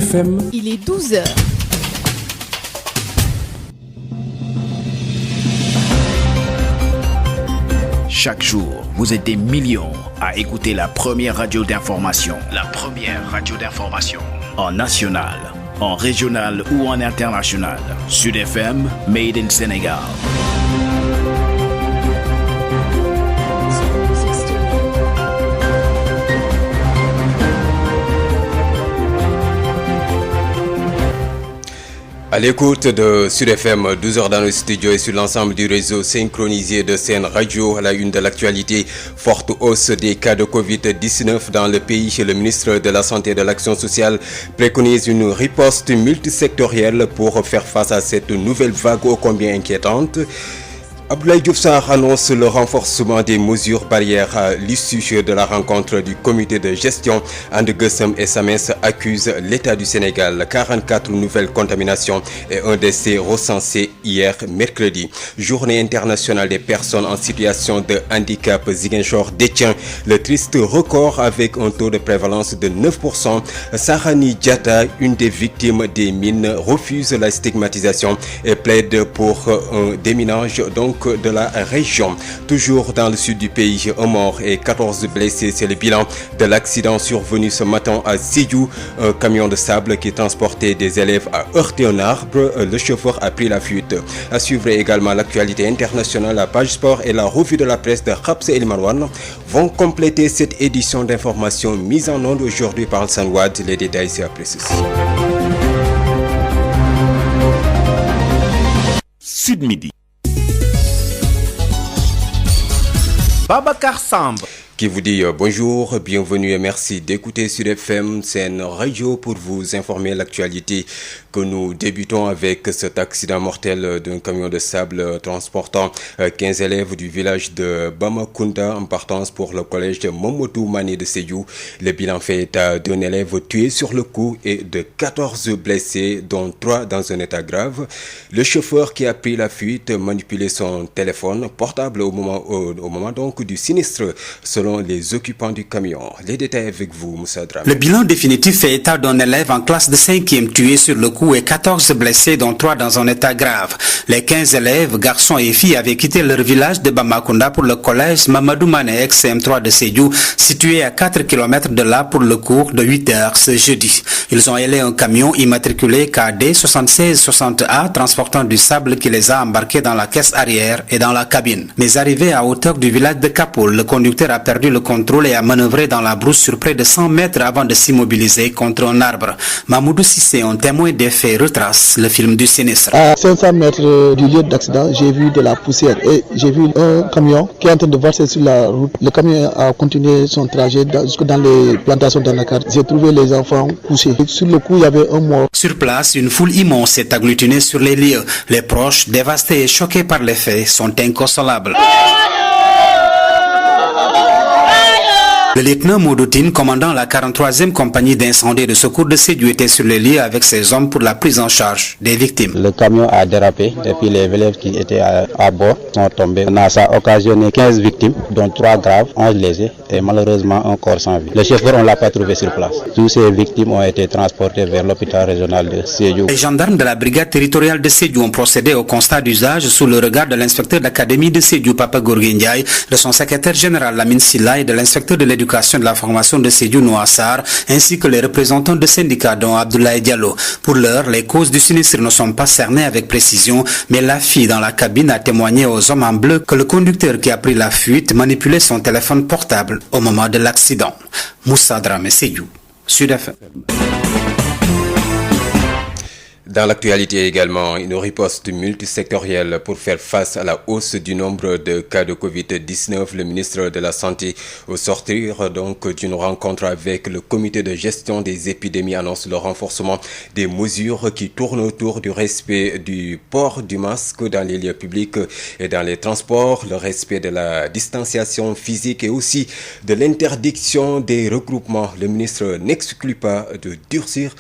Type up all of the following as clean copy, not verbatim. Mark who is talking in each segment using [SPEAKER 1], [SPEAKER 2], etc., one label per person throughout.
[SPEAKER 1] FM.
[SPEAKER 2] Il est 12h.
[SPEAKER 3] Chaque jour, vous êtes des millions à écouter la première radio d'information. La première radio d'information. En national, en régional ou en international. Sud FM, Made in Sénégal.
[SPEAKER 4] À l'écoute de Sud FM, 12h dans le studio et sur l'ensemble du réseau synchronisé de Sen Radio, à la une de l'actualité, forte hausse des cas de Covid-19 dans le pays. Le ministre de la Santé et de l'Action sociale préconise une riposte multisectorielle pour faire face à cette nouvelle vague ô combien inquiétante. Abdoulaye Diouf Sarr annonce le renforcement des mesures barrières à l'issue de la rencontre du comité de gestion. And Gueusseum et SAMES accusent l'État du Sénégal. 44 nouvelles contaminations et un décès recensé hier mercredi. Journée internationale des personnes en situation de handicap. Ziguinchor détient le triste record avec un taux de prévalence de 9%. Sarani Diatta, une des victimes des mines, refuse la stigmatisation et plaide pour un déminage de la région. Toujours dans le sud du pays, un mort et 14 blessés. C'est le bilan de l'accident survenu ce matin à Sédhiou. Un camion de sable qui transportait des élèves a heurté un arbre. Le chauffeur a pris la fuite. À suivre également l'actualité internationale. La page sport et la revue de la presse de Khabs El Marwan vont compléter cette édition d'information mise en onde aujourd'hui par Alsan Wad. Les détails c'est après ceci.
[SPEAKER 3] Sud Midi.
[SPEAKER 1] Babacar Samb
[SPEAKER 4] qui vous dit bonjour, bienvenue et merci d'écouter Sud FM Sen Radio pour vous informer l'actualité que nous débutons avec cet accident mortel d'un camion de sable transportant 15 élèves du village de Bamakunda en partance pour le collège de Momodou Mané de Sédhiou. Le bilan fait état d'un élève tué sur le coup et de 14 blessés dont 3 dans un état grave. Le chauffeur qui a pris la fuite manipulait son téléphone portable au moment donc du sinistre selon les occupants du camion. Les détails avec vous, Moussa Dramé.
[SPEAKER 5] Le bilan définitif fait état d'un élève en classe de 5e tué sur le coup et 14 blessés, dont 3 dans un état grave. Les 15 élèves, garçons et filles, avaient quitté leur village de Bamakunda pour le collège Mamadou Mané ex-CM3 de Sédhiou, situé à 4 km de là pour le cours de 8 heures ce jeudi. Ils ont hélé un camion immatriculé KD 7660A transportant du sable qui les a embarqués dans la caisse arrière et dans la cabine. Mais arrivé à hauteur du village de Kapoul, le conducteur a perdu le contrôle et a manœuvré dans la brousse sur près de 100 mètres avant de s'immobiliser contre un arbre. Mamoudou Sissé, un témoin des faits, retrace le film du sinistre.
[SPEAKER 6] À 500 mètres du lieu d'accident, j'ai vu de la poussière et j'ai vu un camion qui est en train de verser sur la route. Le camion a continué son trajet jusque dans les plantations d'Anakar. J'ai trouvé les enfants couchés. Sur le coup, il y avait un mort.
[SPEAKER 5] Sur place, une foule immense s'est agglutinée sur les lieux. Les proches, dévastés et choqués par les faits, sont inconsolables. Le lieutenant Moudoutine, commandant la 43e compagnie d'incendie et de secours de Sédhiou, était sur les lieux avec ses hommes pour la prise en charge des victimes.
[SPEAKER 7] Le camion a dérapé et puis les élèves qui étaient à bord sont tombés. Ça a occasionné 15 victimes, dont 3 graves, 11 lésés et malheureusement un corps sans vie. Le chauffeur, on ne l'a pas trouvé sur place. Toutes ces victimes ont été transportées vers l'hôpital régional de Sédhiou.
[SPEAKER 5] Les gendarmes de la brigade territoriale de Sédhiou ont procédé au constat d'usage sous le regard de l'inspecteur d'académie de Sédhiou, Papa Gourguindiaï, de son secrétaire général Lamine Silla et de l'inspecteur de l'éducation de la formation de Sédhiou Noassar, ainsi que les représentants de syndicats dont Abdoulaye Diallo. Pour l'heure, les causes du sinistre ne sont pas cernées avec précision, mais la fille dans la cabine a témoigné aux hommes en bleu que le conducteur qui a pris la fuite manipulait son téléphone portable au moment de l'accident. Moussa Dramé, Sédhiou, Sud FM.
[SPEAKER 4] Dans l'actualité également, une riposte multisectorielle pour faire face à la hausse du nombre de cas de Covid-19. Le ministre de la Santé, au sortir donc d'une rencontre avec le comité de gestion des épidémies, annonce le renforcement des mesures qui tournent autour du respect du port du masque dans les lieux publics et dans les transports, le respect de la distanciation physique et aussi de l'interdiction des regroupements. Le ministre n'exclut pas de durcir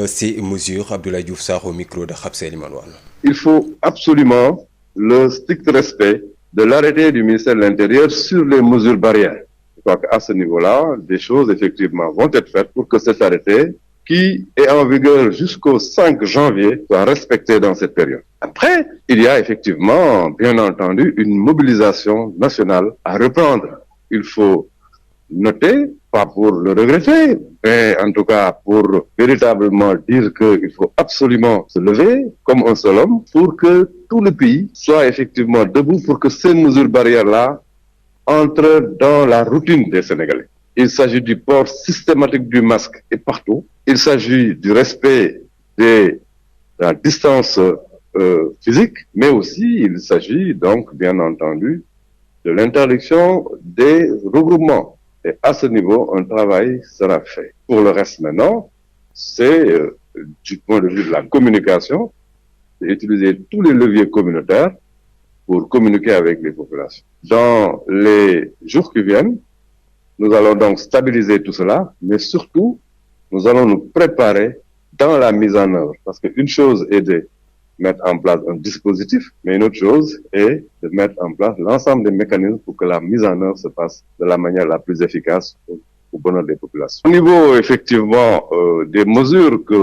[SPEAKER 4] ces mesures. Abdoulaye Diouf Sarr au micro de Khabs El Marwan.
[SPEAKER 8] Il faut absolument le strict respect de l'arrêté du ministère de l'Intérieur sur les mesures barrières. Je crois qu'à ce niveau-là, des choses effectivement vont être faites pour que cet arrêté qui est en vigueur jusqu'au 5 janvier soit respecté dans cette période. Après, il y a effectivement, bien entendu, une mobilisation nationale à reprendre. Il faut noter, pas pour le regretter, mais en tout cas pour véritablement dire qu'il faut absolument se lever comme un seul homme pour que tout le pays soit effectivement debout pour que ces mesures barrières-là entrent dans la routine des Sénégalais. Il s'agit du port systématique du masque et partout. Il s'agit du respect de la distance physique, mais aussi il s'agit donc bien entendu de l'interdiction des regroupements. Et à ce niveau, un travail sera fait. Pour le reste maintenant, c'est du point de vue de la communication, d'utiliser tous les leviers communautaires pour communiquer avec les populations. Dans les jours qui viennent, nous allons donc stabiliser tout cela, mais surtout, nous allons nous préparer dans la mise en œuvre. Parce qu'une chose est de mettre en place un dispositif, mais une autre chose est de mettre en place l'ensemble des mécanismes pour que la mise en œuvre se passe de la manière la plus efficace au bonheur des populations. Au niveau, effectivement, des mesures que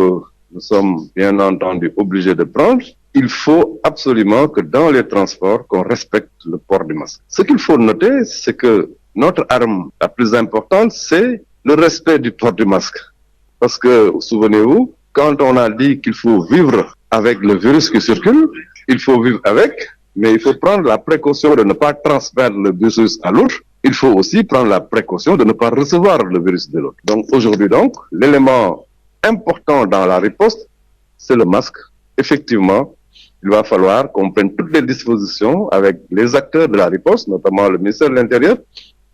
[SPEAKER 8] nous sommes bien entendu obligés de prendre, il faut absolument que dans les transports, qu'on respecte le port du masque. Ce qu'il faut noter, c'est que notre arme la plus importante, c'est le respect du port du masque. Parce que, souvenez-vous, quand on a dit qu'il faut vivre avec le virus qui circule, il faut vivre avec, mais il faut prendre la précaution de ne pas transmettre le virus à l'autre. Il faut aussi prendre la précaution de ne pas recevoir le virus de l'autre. Donc aujourd'hui, l'élément important dans la riposte, c'est le masque. Effectivement, il va falloir qu'on prenne toutes les dispositions avec les acteurs de la riposte, notamment le ministère de l'Intérieur,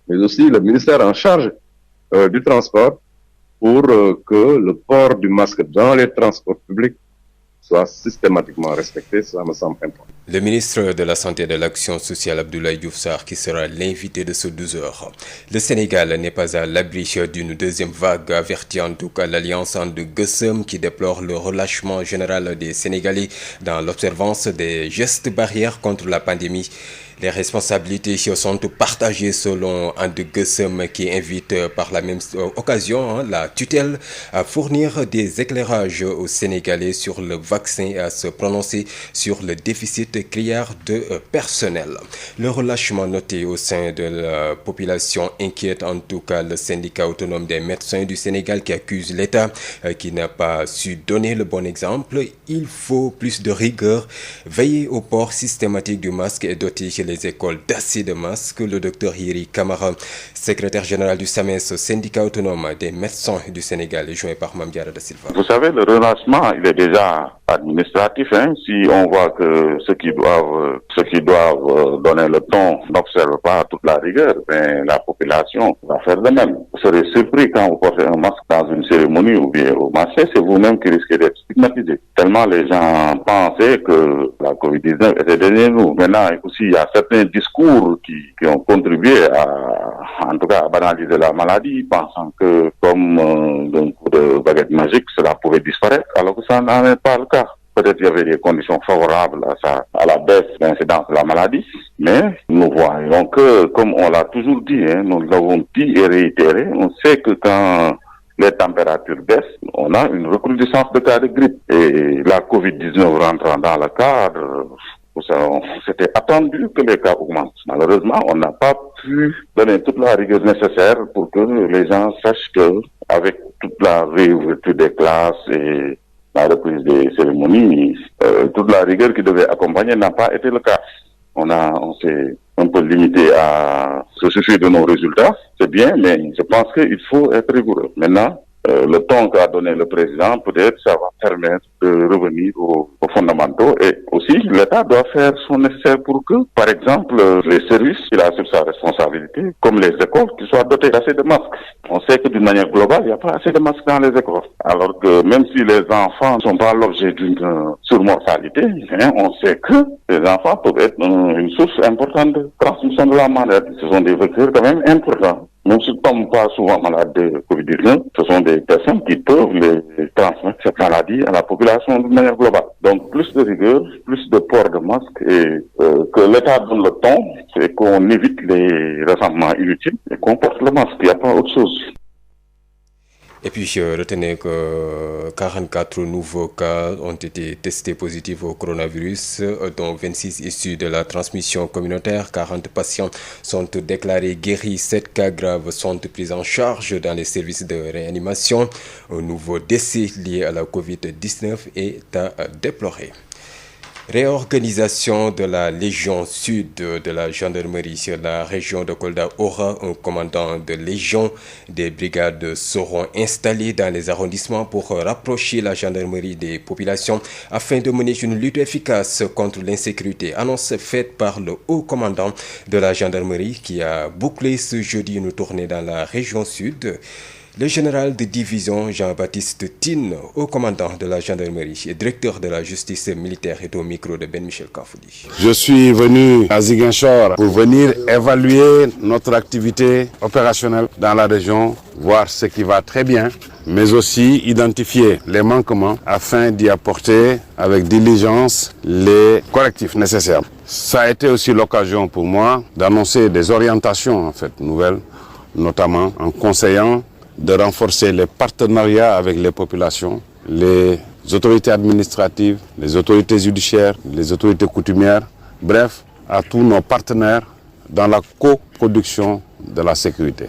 [SPEAKER 8] mais aussi le ministère en charge du transport, pour que le port du masque dans les transports publics soit systématiquement respecté. Ça me semble important.
[SPEAKER 4] Le ministre de la Santé et de l'Action sociale, Abdoulaye Diouf Sarr, qui sera l'invité de ce 12h. Le Sénégal n'est pas à l'abri d'une deuxième vague, avertit en tout cas l'Alliance de Gueusseum, qui déplore le relâchement général des Sénégalais dans l'observance des gestes barrières contre la pandémie. Les responsabilités sont partagées selon Ande Gueusseum, qui invite par la même occasion la tutelle à fournir des éclairages aux Sénégalais sur le vaccin et à se prononcer sur le déficit criard de personnel. Le relâchement noté au sein de la population inquiète en tout cas le syndicat autonome des médecins du Sénégal, qui accuse l'État qui n'a pas su donner le bon exemple. Il faut plus de rigueur, veiller au port systématique du masque et doter les écoles d'assez de masques. Le docteur Yeri Kamara, secrétaire général du SAMES, syndicat autonome des médecins du Sénégal, joint par Mame Diarra Da Silva.
[SPEAKER 1] Vous savez, le relâchement, il est déjà administratif. Si on voit que ceux qui doivent donner le ton n'observent pas toute la rigueur, la population va faire de même. Vous serez surpris quand vous portez un masque dans une cérémonie ou bien au marché, c'est vous-même qui risquez d'être stigmatisé. Tellement les gens pensaient que la Covid-19 était derrière nous. Maintenant, aussi, il y a certains discours qui ont contribué en tout cas, à banaliser la maladie, pensant que comme d'un coup de baguette magique, cela pouvait disparaître, alors que ça n'en est pas le cas. Peut-être qu'il y avait des conditions favorables à la baisse d'incidence de la maladie, mais nous voyons que, comme on l'a toujours dit, nous l'avons dit et réitéré, on sait que quand les températures baissent, on a une recrudescence de cas de grippe. Et la Covid-19 rentrant dans le cadre, c'était attendu que les cas augmentent. Malheureusement, on n'a pas pu donner toute la rigueur nécessaire pour que les gens sachent que, avec toute la réouverture des classes et la reprise des cérémonies, toute la rigueur qui devait accompagner n'a pas été le cas. On s'est un peu limité à se soucier de nos résultats, c'est bien, mais je pense qu'il faut être rigoureux. Maintenant, le ton qu'a donné le président, peut-être ça va permettre de revenir aux fondamentaux, et aussi l'État doit faire son nécessaire pour que, par exemple, les services qu'il a sur sa responsabilité, comme les écoles, qu'ils soient dotés d'assez de masques. On sait que d'une manière globale, il n'y a pas assez de masques dans les écoles. Alors que même si les enfants ne sont pas l'objet d'une surmortalité, on sait que les enfants peuvent être une source importante de transmission de la maladie. Ce sont des vecteurs quand même importants. Même s'ils ne tombent pas souvent malades de Covid-19, ce sont des personnes qui peuvent les transmettre cette maladie à la population d'une manière globale. Donc plus de rigueur, plus de port de masque, et que l'État donne le ton, c'est qu'on évite les rassemblements inutiles et qu'on porte le masque. Il n'y a pas autre chose.
[SPEAKER 4] Et puis, retenez que 44 nouveaux cas ont été testés positifs au coronavirus, dont 26 issus de la transmission communautaire. 40 patients sont déclarés guéris. 7 cas graves sont pris en charge dans les services de réanimation. Un nouveau décès lié à la Covid-19 est à déplorer. Réorganisation de la Légion Sud de la gendarmerie. La région de Kolda aura un commandant de Légion. Des brigades seront installées dans les arrondissements pour rapprocher la gendarmerie des populations afin de mener une lutte efficace contre l'insécurité. Annonce faite par le haut commandant de la gendarmerie qui a bouclé ce jeudi une tournée dans la région Sud. Le général de division Jean-Baptiste Tine, haut commandant de la gendarmerie et directeur de la justice militaire, est au micro de Ben Michel Kafoudi.
[SPEAKER 2] Je suis venu à Ziguinchor pour venir évaluer notre activité opérationnelle dans la région, voir ce qui va très bien, mais aussi identifier les manquements afin d'y apporter avec diligence les correctifs nécessaires. Ça a été aussi l'occasion pour moi d'annoncer des orientations nouvelles, notamment en conseillant de renforcer les partenariats avec les populations, les autorités administratives, les autorités judiciaires, les autorités coutumières, bref, à tous nos partenaires dans la coproduction de la sécurité.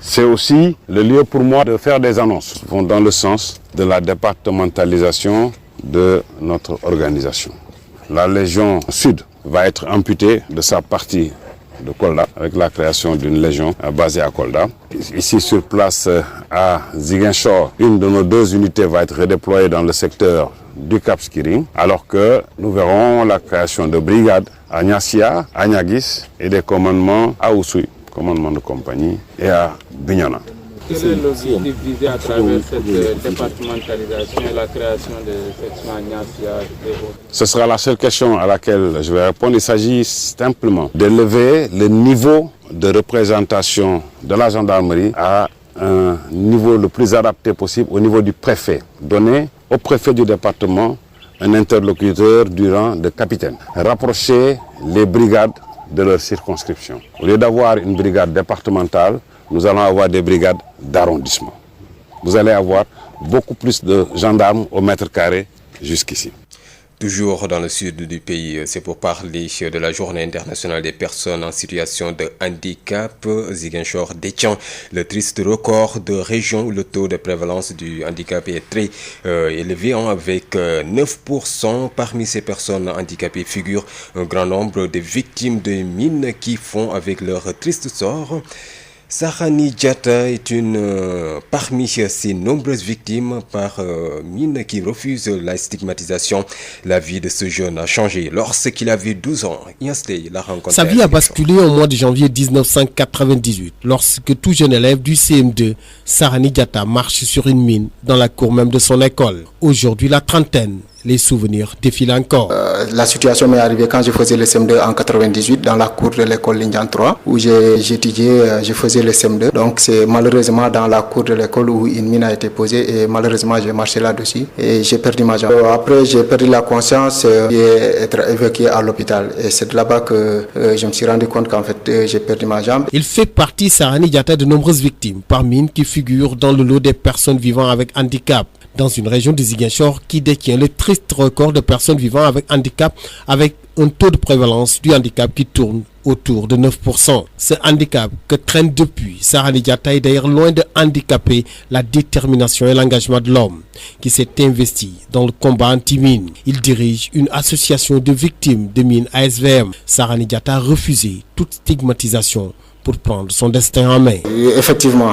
[SPEAKER 2] C'est aussi le lieu pour moi de faire des annonces qui vont dans le sens de la départementalisation de notre organisation. La Légion Sud va être amputée de sa partie de Kolda, avec la création d'une légion basée à Kolda. Ici sur place à Ziguinchor, une de nos 2 unités va être redéployée dans le secteur du Cap Skirring, alors que nous verrons la création de brigades à Niassia, à Niaguis et des commandements à Oussouy, commandement de compagnie, et à Bignona.
[SPEAKER 9] Quel est l'objectif visé à travers cette départementalisation et la création de sections à Niassia et autres?
[SPEAKER 2] Ce sera la seule question à laquelle je vais répondre. Il s'agit simplement d'élever le niveau de représentation de la gendarmerie à un niveau le plus adapté possible au niveau du préfet. Donner au préfet du département un interlocuteur du rang de capitaine. Rapprocher les brigades de leur circonscription. Au lieu d'avoir une brigade départementale, nous allons avoir des brigades d'arrondissement. Vous allez avoir beaucoup plus de gendarmes au mètre carré jusqu'ici.
[SPEAKER 4] Toujours dans le sud du pays, c'est pour parler de la journée internationale des personnes en situation de handicap. Ziguinchor détient le triste record de région où le taux de prévalence du handicap est très élevé, avec 9%. Parmi ces personnes handicapées figure un grand nombre de victimes de mines qui font avec leur triste sort. Sarani Diatta est parmi ces nombreuses victimes par mine qui refusent la stigmatisation. La vie de ce jeune a changé lorsqu'il avait 12 ans. La rencontre.
[SPEAKER 10] Sa vie a basculé au mois de janvier 1998 lorsque tout jeune élève du CM2, Sarani Diatta, marche sur une mine dans la cour même de son école. Aujourd'hui, la trentaine. Les souvenirs défilent encore.
[SPEAKER 11] La situation m'est arrivée quand je faisais le CM2 en 98 dans la cour de l'école Lindian 3 où j'étudiais, je faisais le CM2. Donc c'est malheureusement dans la cour de l'école où une mine a été posée et malheureusement j'ai marché là-dessus et j'ai perdu ma jambe. Après j'ai perdu la conscience et être évacué à l'hôpital et c'est de là-bas que je me suis rendu compte qu'en fait j'ai perdu ma jambe.
[SPEAKER 10] Il fait partie, Sarani Diatta, de nombreuses victimes par mine qui figurent dans le lot des personnes vivant avec handicap. Dans une région de Ziguinchor qui détient le triste record de personnes vivant avec handicap, avec un taux de prévalence du handicap qui tourne autour de 9%. Ce handicap que traîne depuis Sarani Diatta est d'ailleurs loin de handicaper la détermination et l'engagement de l'homme qui s'est investi dans le combat anti-mine. Il dirige une association de victimes de mines ASVM. Sarani Diatta a refusé toute stigmatisation pour prendre son destin en main.
[SPEAKER 11] Effectivement,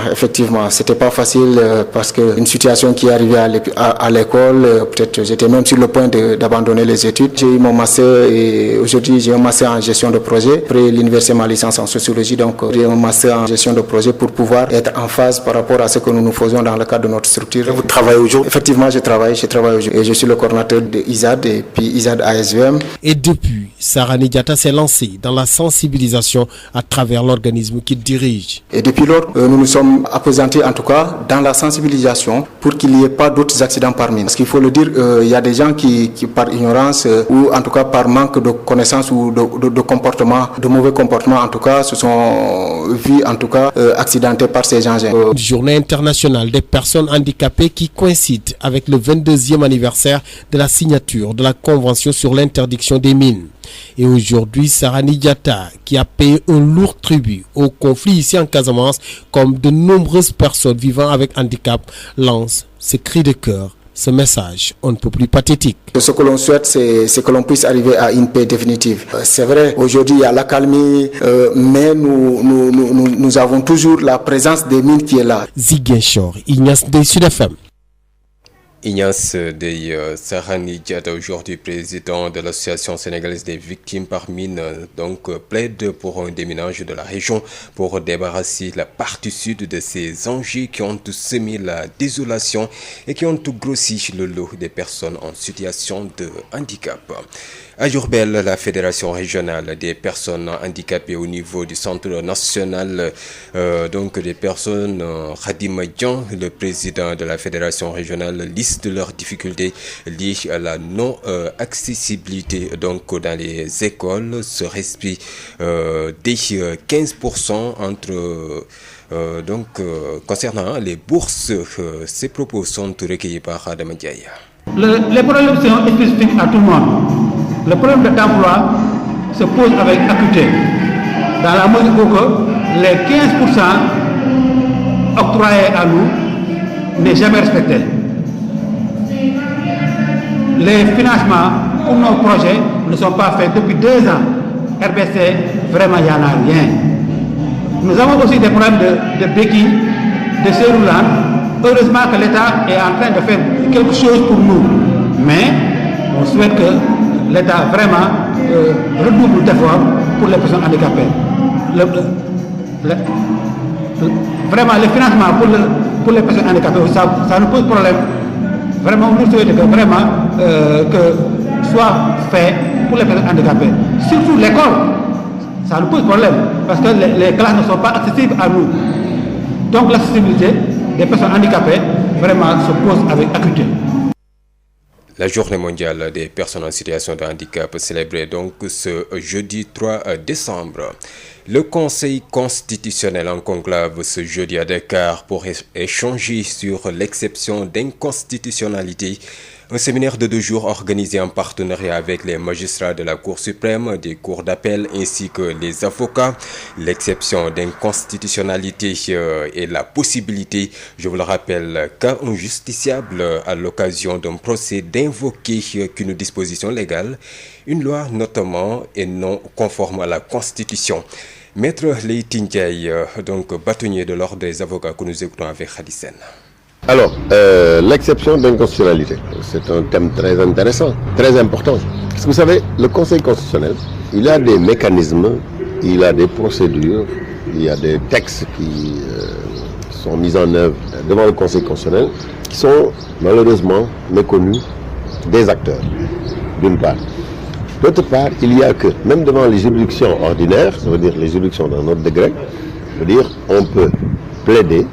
[SPEAKER 11] c'était pas facile parce que une situation qui est arrivée à l'école, peut-être j'étais même sur le point d'abandonner les études. J'ai eu mon master et aujourd'hui j'ai un master en gestion de projet. Après l'université, ma licence en sociologie, donc j'ai un master en gestion de projet pour pouvoir être en phase par rapport à ce que nous faisons dans le cadre de notre structure. Vous travaillez aujourd'hui? Effectivement, je travaille aujourd'hui et je suis le coordinateur de ISAD et puis ISAD ASVM.
[SPEAKER 10] Et depuis, Sarani Diatta s'est lancé dans la sensibilisation à travers l'organisation l'organisme qu'il dirige.
[SPEAKER 11] Et depuis lors, nous nous sommes appesantis en tout cas dans la sensibilisation pour qu'il n'y ait pas d'autres accidents par mine. Parce qu'il faut le dire, il y a des gens qui par ignorance ou en tout cas par manque de connaissances ou de comportement, de mauvais comportements en tout cas, se sont vus en tout cas accidentés par ces engins.
[SPEAKER 10] Journée internationale des personnes handicapées qui coïncide avec le 22e anniversaire de la signature de la Convention sur l'interdiction des mines. Et aujourd'hui, Sarani Diatta, qui a payé un lourd tribut au conflit ici en Casamance, comme de nombreuses personnes vivant avec handicap, lance ce cri de cœur, ce message on ne peut plus pathétique.
[SPEAKER 11] Ce que l'on souhaite, c'est que l'on puisse arriver à une paix définitive. C'est vrai, aujourd'hui il y a l'accalmie, mais nous avons toujours la présence des mines qui est là.
[SPEAKER 10] Ziguinchor, Ignace de Sud FM.
[SPEAKER 4] Ignace de Sarani Diatta, aujourd'hui président de l'association sénégalaise des victimes par mine, donc plaide pour un déménage de la région pour débarrasser la partie sud de ces enjeux qui ont semé la désolation et qui ont grossi le lot des personnes en situation de handicap. À Diourbel, la Fédération régionale des personnes handicapées au niveau du Centre national donc des personnes, Khadim Dian, le président de la Fédération régionale, liste leurs difficultés liées à la non-accessibilité donc dans les écoles, ce respect des 15% entre concernant les bourses. Ces propos sont recueillis par Adam Diaye.
[SPEAKER 12] Les problèmes sont spécifiques à tout le monde. Le problème d'emploi se pose avec acuité, dans la mesure où les 15% octroyés à nous n'est jamais respecté. Les financements pour nos projets ne sont pas faits depuis 2 ans. RBC, vraiment, il n'y en a rien. Nous avons aussi des problèmes de béquilles, de ces roulants. Heureusement que l'État est en train de faire quelque chose pour nous. Mais on souhaite que l'État vraiment redouble d'efforts pour les personnes handicapées. Vraiment, le financement pour les personnes handicapées, ça nous pose problème. Vraiment, nous souhaitons que vraiment que soit fait pour les personnes handicapées. Surtout l'école, ça nous pose problème parce que les classes ne sont pas accessibles à nous. Donc l'accessibilité des personnes handicapées vraiment se pose avec acuité.
[SPEAKER 4] La journée mondiale des personnes en situation de handicap célébrée donc ce jeudi 3 décembre. Le Conseil constitutionnel en conclave ce jeudi à Dakar pour échanger sur l'exception d'inconstitutionnalité. Un séminaire de 2 jours organisé en partenariat avec les magistrats de la Cour suprême, des cours d'appel ainsi que les avocats. L'exception d'inconstitutionnalité et la possibilité, je vous le rappelle, qu'à un justiciable à l'occasion d'un procès d'invoquer qu'une disposition légale, une loi notamment est non conforme à la Constitution. Maître Leïtine Ndiaye, donc bâtonnier de l'ordre des avocats que nous écoutons avec Khadisen.
[SPEAKER 13] Alors, l'exception d'inconstitutionnalité, c'est un thème très intéressant, très important. Parce que vous savez, le Conseil constitutionnel, il a des mécanismes, il a des procédures, il y a des textes qui sont mis en œuvre devant le Conseil constitutionnel qui sont malheureusement méconnus des acteurs, d'une part. D'autre part, il y a que, même devant les juridictions ordinaires, ça veut dire les juridictions d'un autre degré, ça veut dire on peut plaider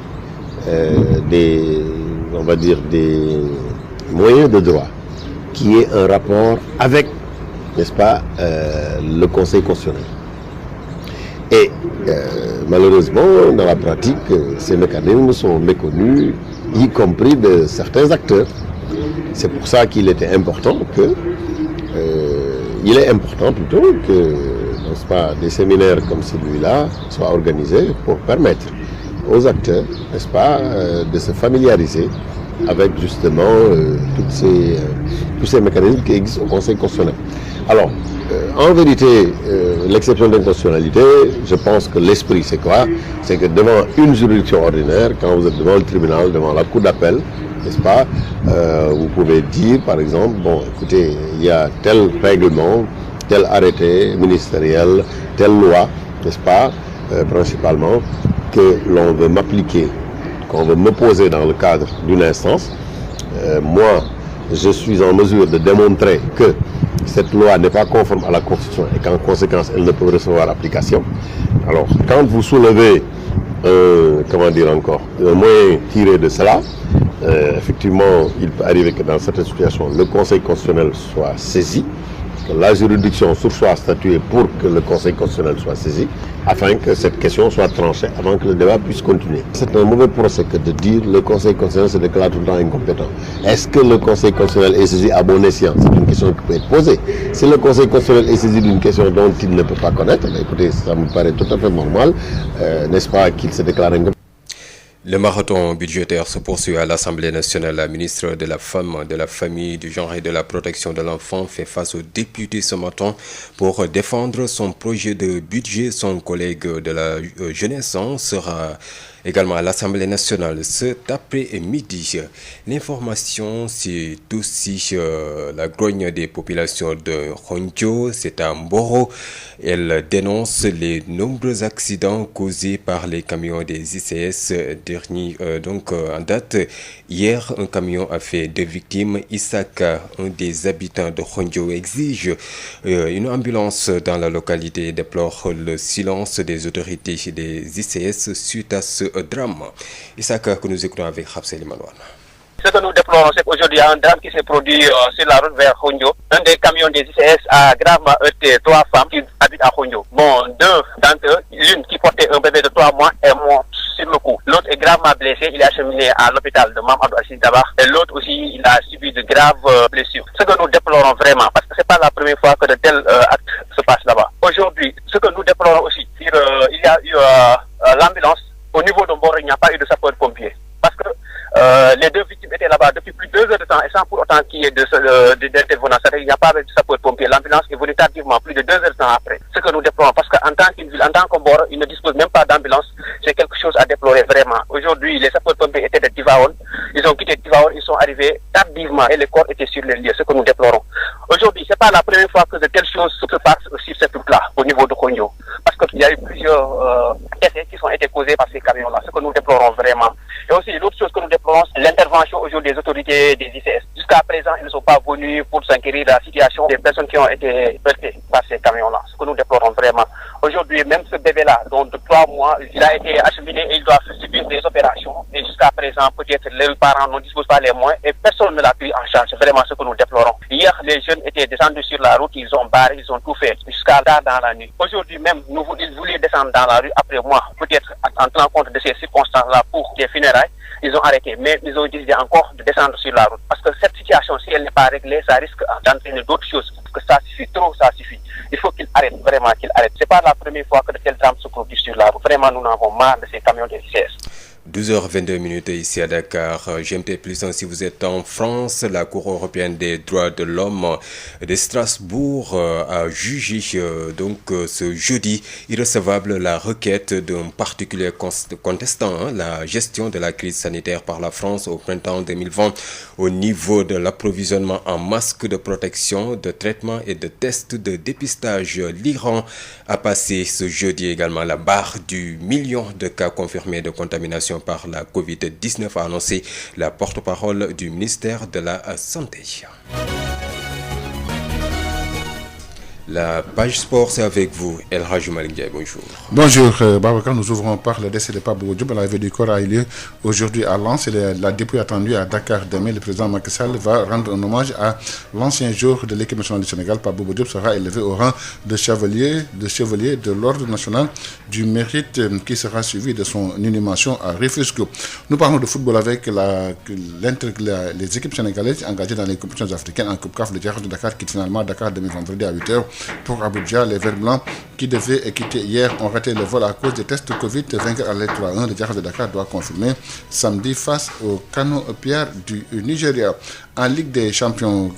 [SPEAKER 13] des moyens de droit qui est un rapport avec, n'est-ce pas, le Conseil constitutionnel. Et malheureusement, dans la pratique, ces mécanismes sont méconnus, y compris de certains acteurs. C'est pour ça qu'il était important que, il est important plutôt que, n'est-ce pas, des séminaires comme celui-là soient organisés pour permettre aux acteurs, n'est-ce pas, de se familiariser avec justement tous ces mécanismes qui existent au Conseil constitutionnel. Alors, en vérité, l'exception d'inconstitutionnalité, je pense que l'esprit c'est quoi? C'est que devant une juridiction ordinaire, quand vous êtes devant le tribunal, devant la cour d'appel, n'est-ce pas, vous pouvez dire par exemple, bon écoutez, il y a tel règlement, tel arrêté ministériel, telle loi, n'est-ce pas, principalement, que l'on veut m'appliquer, qu'on veut me poser dans le cadre d'une instance. Moi, je suis en mesure de démontrer que cette loi n'est pas conforme à la Constitution et qu'en conséquence, elle ne peut recevoir application. Alors, quand vous soulevez, un moyen tiré de cela, effectivement, il peut arriver que dans certaines situations, le Conseil constitutionnel soit saisi, que la juridiction soit statuée pour que le Conseil constitutionnel soit saisi, afin que cette question soit tranchée avant que le débat puisse continuer. C'est un mauvais procès que de dire que le Conseil constitutionnel se déclare tout le temps incompétent. Est-ce que le Conseil constitutionnel est saisi à bon escient? C'est une question qui peut être posée. Si le Conseil constitutionnel est saisi d'une question dont il ne peut pas connaître, écoutez, ça me paraît tout à fait normal, n'est-ce pas, qu'il se déclare incompétent.
[SPEAKER 4] Le marathon budgétaire se poursuit à l'Assemblée nationale. La ministre de la Femme, de la Famille, du Genre et de la Protection de l'Enfant fait face aux députés ce matin pour défendre son projet de budget. Son collègue de la jeunesse sera également à l'Assemblée nationale cet après-midi. L'information, c'est aussi la grogne des populations de Honjo, c'est à Mboro. Elle dénonce les nombreux accidents causés par les camions des ICS. En date, hier, un camion a fait 2 victimes. Isaka, un des habitants de Honjo, exige une ambulance dans la localité et déplore le silence des autorités des ICS suite à ce drame. Isaka, que nous écoutons avec Rapseli Manouane.
[SPEAKER 14] Ce que nous déplorons, c'est qu'aujourd'hui, il y a un drame qui s'est produit sur la route vers Honjo. Un des camions des ICS a gravement heurté 3 femmes qui habitent à Honjo. Bon, 2 d'entre eux, l'une qui portait un bébé de 3 mois est morte sur le coup. L'autre est gravement blessé, il est acheminé à l'hôpital de Mamadou Assis Dabar. Et l'autre aussi, il a subi de graves blessures. Ce que nous déplorons vraiment, parce que ce n'est pas la première fois que de tels actes se passent là-bas. Aujourd'hui, ce que nous déplorons aussi, il y a eu l'ambulance. Au niveau de Mboro, il n'y a pas eu de sapeur-pompier. Parce que les 2 victimes étaient là-bas depuis plus de 2 heures de temps et sans pour autant qu'il y ait d'intervenants. Il n'y a pas de sapeur-pompier. L'ambulance est venue tardivement, plus de 2 heures de temps après. Ce que nous déplorons, parce qu'en tant qu'une ville, en tant que Mboro, ils ne disposent même pas d'ambulance. C'est quelque chose à déplorer vraiment. Aujourd'hui, les sapeurs-pompiers étaient de Tivaouane. Ils ont quitté Tivaouane, ils sont arrivés tardivement et les corps étaient sur les lieux. Ce que nous déplorons. Aujourd'hui, ce n'est pas la première fois que de telles choses se passent sur cette route-là, au niveau de Honjo. Parce qu'il y a eu plusieurs décès qui ont été causés par ces camions-là. Ce que nous déplorons vraiment. Et aussi, l'autre chose que nous déplorons, c'est l'intervention aujourd'hui des autorités des ICS. Jusqu'à présent, ils ne sont pas venus pour s'inquiéter de la situation des personnes qui ont été heurtées par ces camions-là. Ce que nous déplorons vraiment. Aujourd'hui, même ce bébé-là, donc de 3 mois, il a été acheminé et il doit subir des opérations. Et jusqu'à présent, peut-être les parents ne disposent pas les moyens et personne ne l'a pris en charge. C'est vraiment ce que nous déplorons. Hier, les jeunes étaient descendus sur la route, ils ont barré, ils ont tout fait jusqu'à tard dans la nuit. Aujourd'hui même, ils voulaient descendre dans la rue après moi, peut-être en tenant compte de ces circonstances-là pour des funérailles. Ils ont arrêté, mais ils ont décidé encore de descendre sur la route. Parce que cette situation, si elle n'est pas réglée, ça risque d'entraîner d'autres choses. Parce que ça suffit trop, ça suffit. Il faut qu'ils arrêtent, vraiment qu'ils arrêtent. Ce n'est pas la première fois que de tels drames se produisent sur la route. Vraiment, nous en avons marre de ces camions des ICS.
[SPEAKER 4] 12h22 ici à Dakar. GMT Plus, si vous êtes en France, la Cour européenne des droits de l'homme de Strasbourg a jugé ce jeudi irrecevable la requête d'un particulier contestant la gestion de la crise sanitaire par la France au printemps 2020 au niveau de l'approvisionnement en masques de protection, de traitement et de tests de dépistage. L'Iran a passé ce jeudi également la barre du million de cas confirmés de contamination par la Covid-19, a annoncé la porte-parole du ministère de la Santé. La page sport, c'est avec vous, El Hadj Malick Ndiaye, bonjour.
[SPEAKER 15] Bonjour, Babacar. Nous ouvrons par le décès de Pape Diop. La levée du corps a eu lieu aujourd'hui à Lens. La dépouille attendue à Dakar demain. Le président Macky Sall va rendre un hommage à l'ancien joueur de l'équipe nationale du Sénégal. Pape Diop sera élevé au rang de chevalier de l'ordre national du mérite qui sera suivi de son inhumation à Rufisque. Nous parlons de football avec les équipes sénégalaises engagées dans les compétitions africaines en Coupe CAF. Le Jaraaf de Dakar quitte finalement Dakar demain vendredi à 8h. Pour Abuja, les Verts Blancs qui devaient quitter hier ont raté le vol à cause des tests Covid. Vainqueur à l'aile 3-1, le Jaraaf de Dakar doit confirmer samedi face au Kano Pierre du Nigeria. En Ligue des Champions,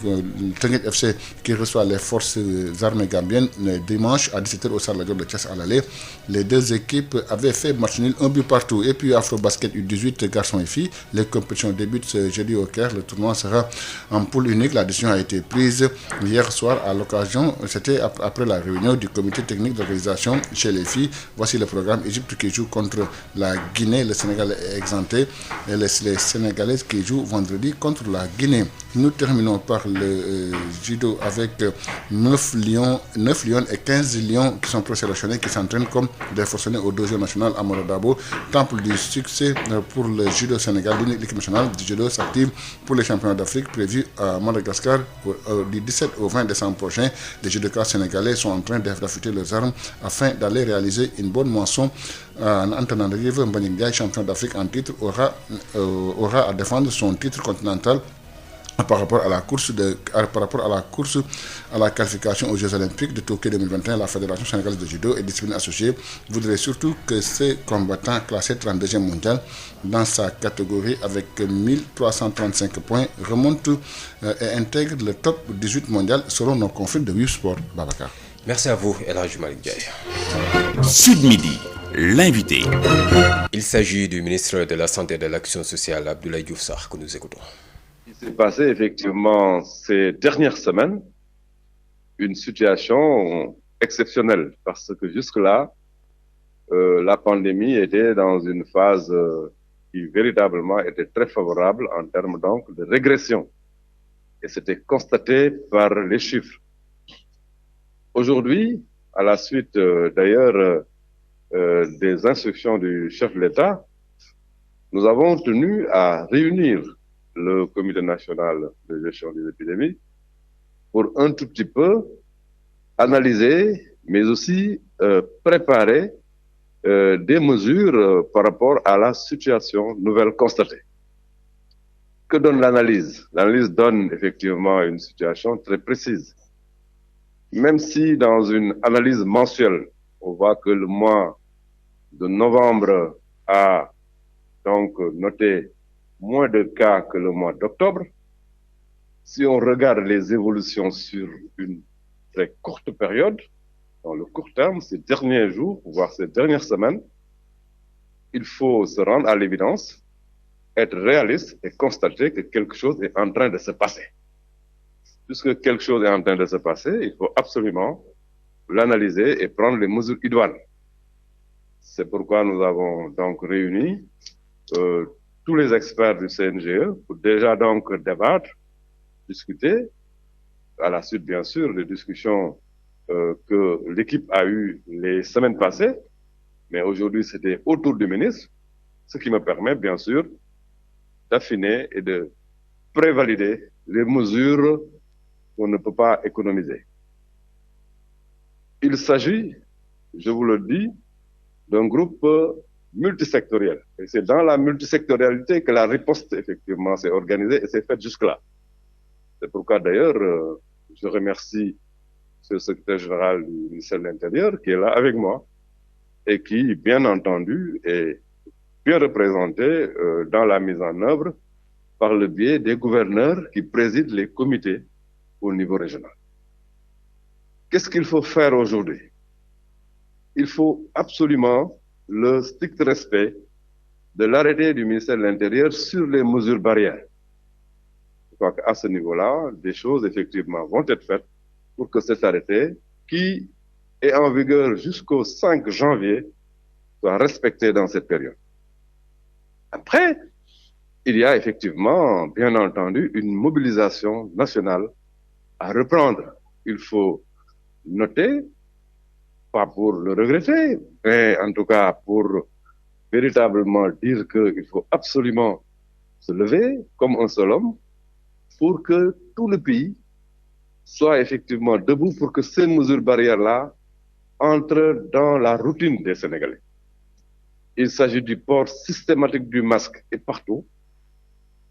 [SPEAKER 15] Teungueth FC qui reçoit les forces armées gambiennes dimanche à 17h au Stade Lat Dior de Thiès à l'aller. Les deux équipes avaient fait match nul, un but partout. Et puis Afro-Basket U18 garçons et filles, les compétitions débutent ce jeudi au Caire. Le tournoi sera en poule unique. La décision a été prise hier soir à l'occasion, c'était après la réunion du comité technique d'organisation chez les filles. Voici le programme. Égypte qui joue contre la Guinée, le Sénégal est exempté, et les Sénégalaises qui jouent vendredi contre la Guinée. Nous terminons par le judo avec 9 lions et 15 lions qui sont présélectionnés, qui s'entraînent comme des forcenés au dojo national à Moradabo, temple du succès pour le judo Sénégal. L'équipe nationale du judo s'active pour les championnats d'Afrique prévus à Madagascar du 17 au 20 décembre prochain. Les judokas sénégalais sont en train d'affûter leurs armes afin d'aller réaliser une bonne moisson. En Antananarive, Mbagnick Ndiaye, champion d'Afrique en titre, aura à défendre son titre continental par rapport à la course à la qualification aux Jeux Olympiques de Tokyo 2021. La Fédération sénégalaise de judo et discipline associée voudrait surtout que ces combattants classés 32e mondial dans sa catégorie avec 1335 points remontent et intègrent le top 18 mondial selon nos confrères de Wii Sport. Babacar.
[SPEAKER 4] Merci à vous, El Hadji Malick Ndiaye.
[SPEAKER 3] Sud Midi, l'invité.
[SPEAKER 4] Il s'agit du ministre de la Santé et de l'Action sociale, Abdoulaye Diouf Sarr, que nous écoutons.
[SPEAKER 8] Il s'est passé effectivement ces dernières semaines une situation exceptionnelle parce que jusque-là, la pandémie était dans une phase qui véritablement était très favorable en termes donc de régression. Et c'était constaté par les chiffres. Aujourd'hui, à la suite d'ailleurs des instructions du chef de l'État, nous avons tenu à réunir le comité national de gestion des épidémies pour un tout petit peu analyser, mais aussi préparer des mesures par rapport à la situation nouvelle constatée. Que donne l'analyse? L'analyse donne effectivement une situation très précise. Même si dans une analyse mensuelle, on voit que le mois de novembre a donc noté moins de cas que le mois d'octobre. Si on regarde les évolutions sur une très courte période, dans le court terme, ces derniers jours, voire ces dernières semaines, il faut se rendre à l'évidence, être réaliste et constater que quelque chose est en train de se passer. Puisque quelque chose est en train de se passer, il faut absolument l'analyser et prendre les mesures idoines. C'est pourquoi nous avons donc réuni tous les experts du CNGE pour déjà donc débattre, discuter, à la suite bien sûr des discussions que l'équipe a eues les semaines passées, mais aujourd'hui c'était autour du ministre, ce qui me permet bien sûr d'affiner et de prévalider les mesures qu'on ne peut pas économiser. Il s'agit, je vous le dis, d'un groupe multisectoriel. Et c'est dans la multisectorialité que la riposte, effectivement, s'est organisée et s'est faite jusque-là. C'est pourquoi, d'ailleurs, je remercie le secrétaire général du ministère de l'Intérieur qui est là avec moi et qui, bien entendu, est bien représenté dans la mise en œuvre par le biais des gouverneurs qui président les comités au niveau régional. Qu'est-ce qu'il faut faire aujourd'hui? Il faut absolument le strict respect de l'arrêté du ministère de l'Intérieur sur les mesures barrières. Je crois qu'à ce niveau-là, des choses effectivement vont être faites pour que cet arrêté, qui est en vigueur jusqu'au 5 janvier, soit respecté dans cette période. Après, il y a effectivement, bien entendu, une mobilisation nationale à reprendre. Il faut noter, pas pour le regretter, mais en tout cas pour véritablement dire qu'il faut absolument se lever comme un seul homme pour que tout le pays soit effectivement debout pour que ces mesures barrières-là entrent dans la routine des Sénégalais. Il s'agit du port systématique du masque et partout.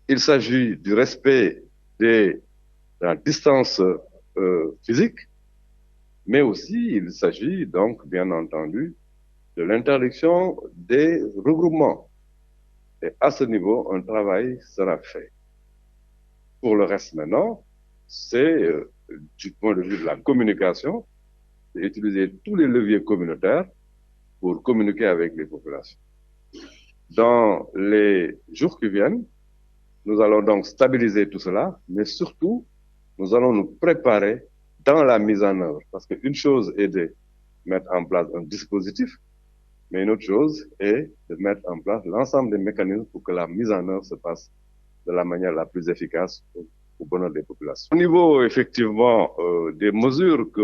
[SPEAKER 8] Il s'agit du respect de la distance physique, mais aussi il s'agit donc bien entendu de l'interdiction des regroupements. Et à ce niveau, un travail sera fait. Pour le reste maintenant, c'est du point de vue de la communication, d'utiliser tous les leviers communautaires pour communiquer avec les populations. Dans les jours qui viennent, nous allons donc stabiliser tout cela, mais surtout, nous allons nous préparer dans la mise en œuvre. Parce qu'une chose est de mettre en place un dispositif, mais une autre chose est de mettre en place l'ensemble des mécanismes pour que la mise en œuvre se passe de la manière la plus efficace au bonheur des populations. Au niveau, effectivement, des mesures que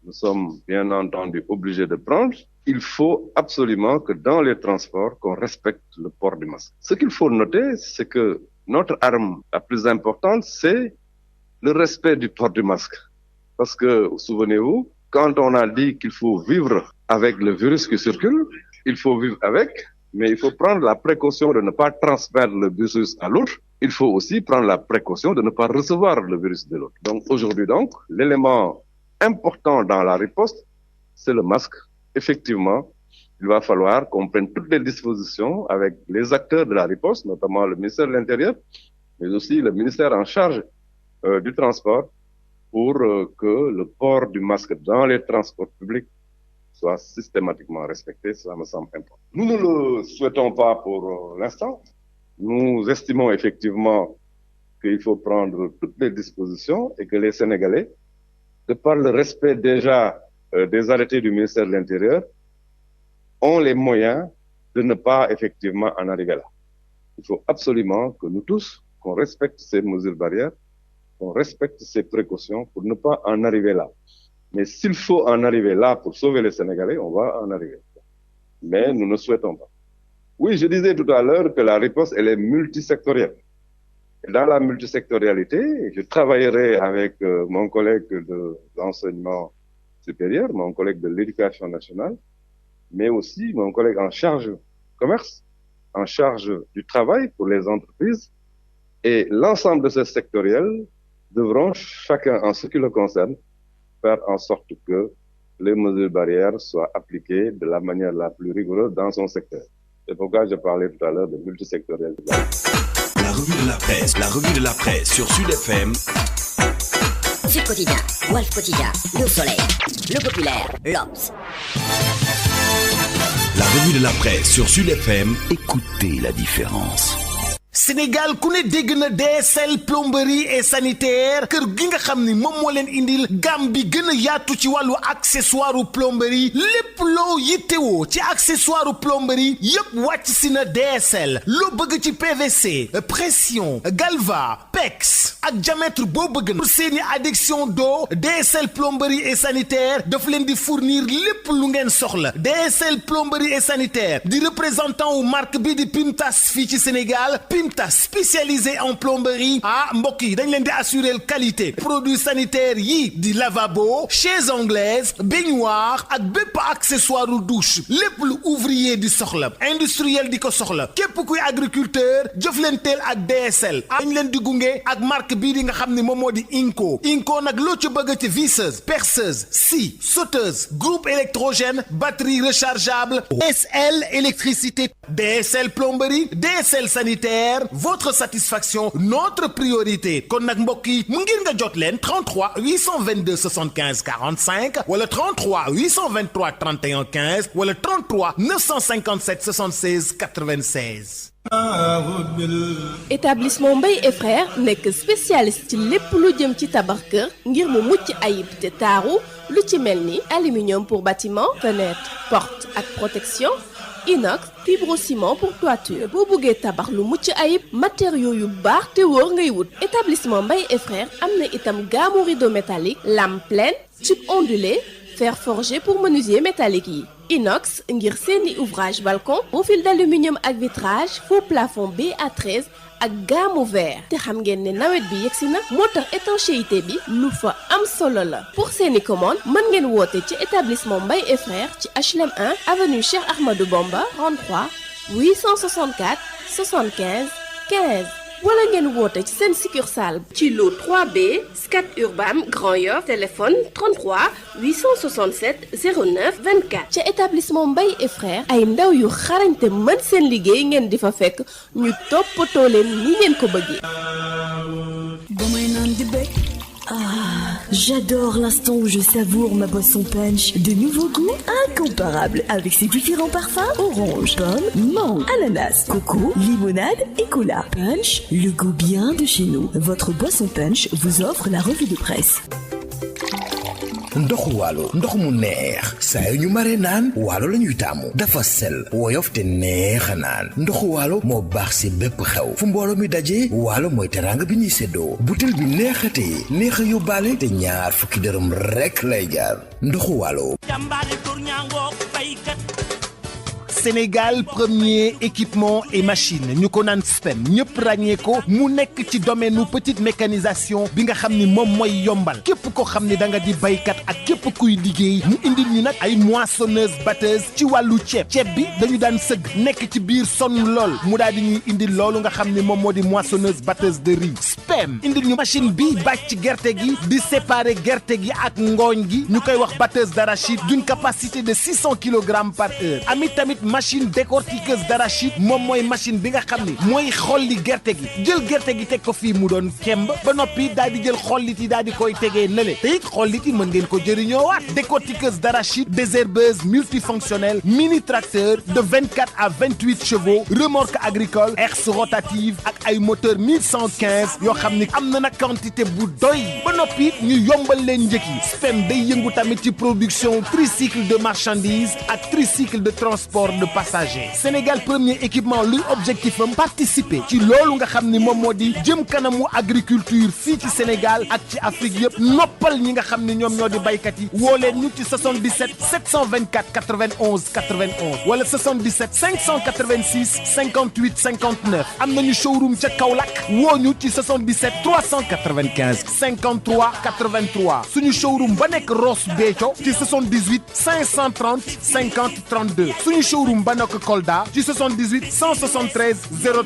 [SPEAKER 8] nous sommes bien entendu obligés de prendre, il faut absolument que dans les transports, qu'on respecte le port du masque. Ce qu'il faut noter, c'est que notre arme la plus importante, c'est le respect du port du masque. Parce que, souvenez-vous, quand on a dit qu'il faut vivre avec le virus qui circule, il faut vivre avec, mais il faut prendre la précaution de ne pas transmettre le virus à l'autre. Il faut aussi prendre la précaution de ne pas recevoir le virus de l'autre. Donc aujourd'hui, l'élément important dans la riposte, c'est le masque. Effectivement, il va falloir qu'on prenne toutes les dispositions avec les acteurs de la riposte, notamment le ministère de l'Intérieur, mais aussi le ministère en charge du transport, pour que le port du masque dans les transports publics soit systématiquement respecté. Ça me semble important. Nous ne le souhaitons pas pour l'instant. Nous estimons effectivement qu'il faut prendre toutes les dispositions et que les Sénégalais, de par le respect déjà des arrêtés du ministère de l'Intérieur, ont les moyens de ne pas effectivement en arriver là. Il faut absolument que nous tous, qu'on respecte ces mesures barrières, qu'on respecte ces précautions pour ne pas en arriver là. Mais s'il faut en arriver là pour sauver les Sénégalais, on va en arriver. Mais nous ne souhaitons pas. Oui, je disais tout à l'heure que la riposte, elle est multisectorielle. Et dans la multisectorialité, je travaillerai avec mon collègue de l'enseignement supérieur, mon collègue de l'éducation nationale, mais aussi mon collègue en charge du commerce, en charge du travail pour les entreprises. Et l'ensemble de ces sectoriels devront, chacun en ce qui le concerne, faire en sorte que les mesures barrières soient appliquées de la manière la plus rigoureuse dans son secteur. C'est pourquoi je parlais tout à l'heure de multisectorialité.
[SPEAKER 3] La revue de la presse sur Sud FM.
[SPEAKER 16] Sud Quotidien, Walf Quotidien, Le Soleil, Le Populaire, l'Obs.
[SPEAKER 3] La revue de la presse sur Sud FM. Écoutez la différence.
[SPEAKER 17] Sénégal ku ne dégg na DSL plomberie et sanitaire kër gi nga xam ni moom moo leen indil gam bi gën a yaatu ci wàllu accessoire plomberie lépp loo yittewoo ci accessoire plomberie yépp wàcc si na DSL loo bëgg ci PVC pression galva PEX ak diamètre boo bëgg na pour seeni adduction d'eau DSL plomberie et sanitaire daf leen di fournir lépp lu ngeen soxla DSL plomberie et sanitaire di représentant wu marque bi di Pimtas fii ci Sénégal Pimtas spécialisé en plomberie mbokk yi dañ leen di assurer qualité produits sanitaires yi di lavabo chaises anglaises baignoire ak bépp accessoire u douche lépp lu ouvrier di soxla industriel di ko soxla képp kuy agriculteur jëflanteel ak DSL dañ leen di gunge ak marque bii di nga xam ni moom moo di Inco nag loo ci bëgg ci visseuse perceuse scie sauteuse groupe électrogène batterie rechargeable DSL électricité DSL plomberie DSL sanitaire votre satisfaction notre priorité kon nag mbokk yi mu ngir nga jot leen 33 822 75 45 wala 33 823 31 15 wala 33 957 76 96.
[SPEAKER 18] Établissement Mbaye et Frères nekk spécialiste ci lépp lu jëm ci tabax kër ngir mu mucc ayib te taaru lu ci mel ni aluminium pour bâtiment fenêtre porte ak protection inox fibrociment pour toiture boo bëggee tabax lu mucc ayib matériaux yu baax te wóor ngay wut établissement Mbaye et Frères am na itam gamme rideau métallique lame pleine tube ondulé fer forgé pour menuisier métallique yi inox ngir seeni ouvrage balcon profil d'aluminium ak vitrage faux plafond BA13 ak gamme vert te xam ngeen ne nawet bi yegsi na moo tax étanchéité bi lu fa am solo la pour seeni commande mën ngeen woote ci établissement Mbaye et Frères ci HLM 1 avenue Cheikh Ahmadou Bamba 33 864 75 15 wala ngeen woote ci seen succursale ci lot 3B Scat Urbam Grand Yoff téléphone 33 867 09 24 ca établissement Mbaye et Frères ay ndaw yu xarañte mën seen liggéey ngeen di fa fekk ñu toppatoo leen ni ngeen ko bëggee.
[SPEAKER 19] J'adore l'instant où je savoure ma boisson punch. De nouveaux goûts incomparables avec ses différents parfums orange, pomme, mangue, ananas, coco, limonade et cola. Punch, le goût bien de chez nous. Votre boisson punch vous offre la revue de presse.
[SPEAKER 20] ndoxu waalo ndox mu neex saa yu ñu maree naan waalo la ñuy taamu dafa sel woyof te neex a naan ndoxu waalo moo baax si bépp xew fu mbooloo mi dajee waalo mooy teraanga bi ñuy séddoo butel bi neexatee neex a yóbbaale te ñaar fukki dërëm rekk lay jaar ndoxu waalo.
[SPEAKER 17] Sénégal premier équipement et machine ñu ko naan SPEM ñëpp ràññee ko mu nekk ci domaine nu petite mécanisation bi nga xam ni moom mooy yombal képp ko xam ni da nga di baykat ak képp kuy liggéey mu indil ñu nag ay moissonneuse batteuse ci wàllu ceeb bi dañu daan sëgg nekk ci biir sonn lool mu daal di ñuy indil loolu nga xam ni moom moo di moissonneuse batteuse de riz SPEM indil ñu machine bi bàcc gerte gi di séparer gerte gi ak ngooñ gi ñu koy wax batteuse d'arachide d'une capacité de 600 kg par heure amit tamit machine décortiqueuse d'arachide moom mooy machine bi nga xam ni mooy xolli gerte gi jël gerte gi teg ko fii mu doon kemb ba noppi daal di jël xollit yi daal di koy tegee nële te it xollit yi mën ngeen ko jëriñoowaat décortiqueuse d'arachide désherbeuse multifonctionnelle mini tracteur de 24 à 28 chevaux remorque agricole herse rotative ak ay moteur 1115 yoo xam ni am na nag quantité bu doy ba noppi ñu yombal leen njëkk yi SPEM day yëngu tamit ci production tricycle de marchandises ak tricycle de transport de passagers Sénégal premier équipement luy objectif am participer ci loolu nga xam ni moom moo di jëm kanamu agriculture fii ci Sénégal ak ci Afrique yëpp noppal ñi nga xam ni ñoom ñoo di baykat yi woo leen ñu ci 77 724 91 91 wala 77 586 58 59 am nañu showroom ca Kaolack woo ñu ci 77 395 53 83 suñu showroom ba nekk Ross Béthio ci 78 530 50 32 suñu showroom ba nekk Kolda ci 78 173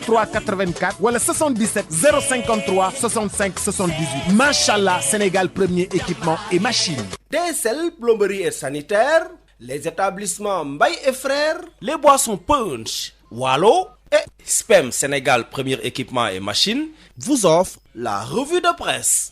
[SPEAKER 17] 03 84 wala 77 053 65 78 machallah Sénégal premier équipement et machine.
[SPEAKER 21] DSL plomberie et sanitaire, les établissements Mbaye et Frères, les boissons Punch, Wallo et SPEM Sénégal premier équipement et machine vous offrent la revue de presse.